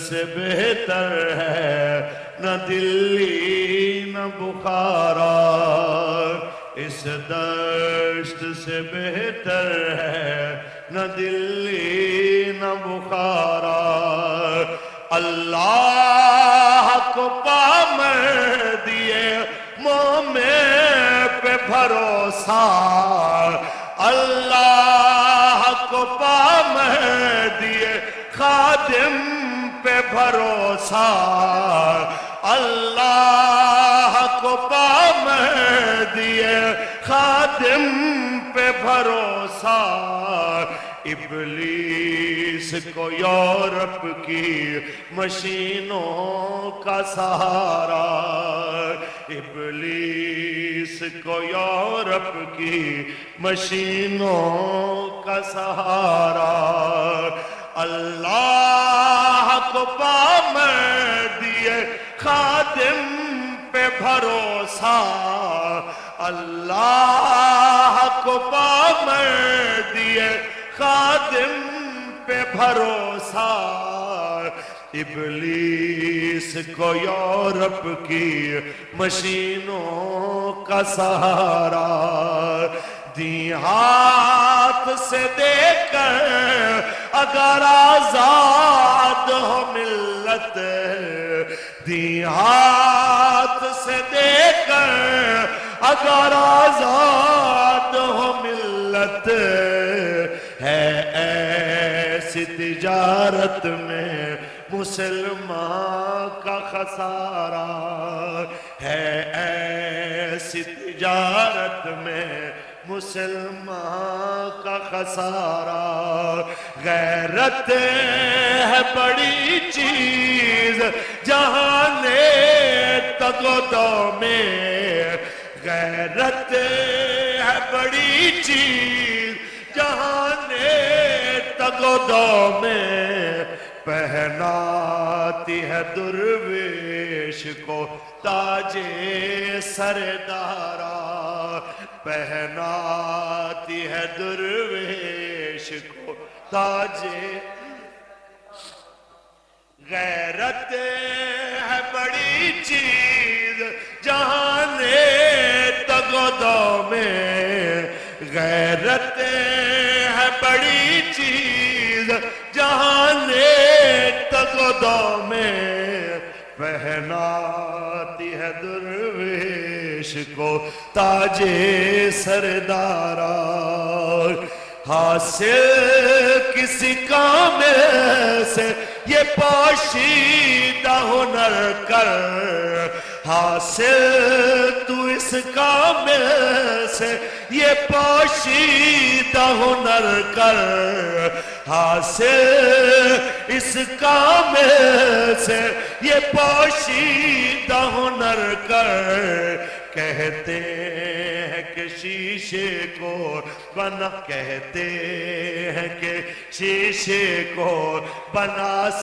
سے بہتر ہے نہ دلی نہ بخارا، اس دشت سے بہتر ہے نہ دلی نہ بخارا۔ اللہ کو پامردیے مومن پہ بھروسہ، اللہ کو پامردیے خادم پہ بھروسہ، اللہ کو پامردیے خادم پہ بھروسہ۔ ابلیس کو یورپ کی مشینوں کا سہارا، ابلیس کو یورپ کی مشینوں کا سہارا۔ اللہ کو پامردیے خادم پہ بھروسہ، اللہ کو پامردیے خادم پہ بھروسہ۔ ابلیس کو یورپ کی مشینوں کا سہارا، دی ہاتھ سے دے کر اگر آزاد ہو ملت، دی ہاتھ سے دے کر اگر آزاد ہو ملت، ہے ایسی تجارت میں مسلمان کا خسارہ، ہے ایسی تجارت میں مسلمان کا خسارہ۔ غیرت ہے بڑی چیز جہان تگ و دو میں، غیرت ہے بڑی چیز جہان تگ و دو میں، پہناتی ہے درویش کو تاج سردارا، پہناتی ہے درویش کو تاج۔ غیرت ہے بڑی چیز جہان تگ و دو میں، غیرت ہے بڑی چیز جہان تگ و دو میں، پہناتی ہے درویش کو تاج سردارا۔ حاصل کسی کام سے یہ پوشیدہ ہنر کر، حاصل تو اس کام سے یہ پوشیدہ ہنر کر، حاصل اس کام سے یہ پوشیدہ ہنر کر۔ کہتے ہیں کہ شیشے کو بنا، کہتے ہیں کہ شیشے کو بنا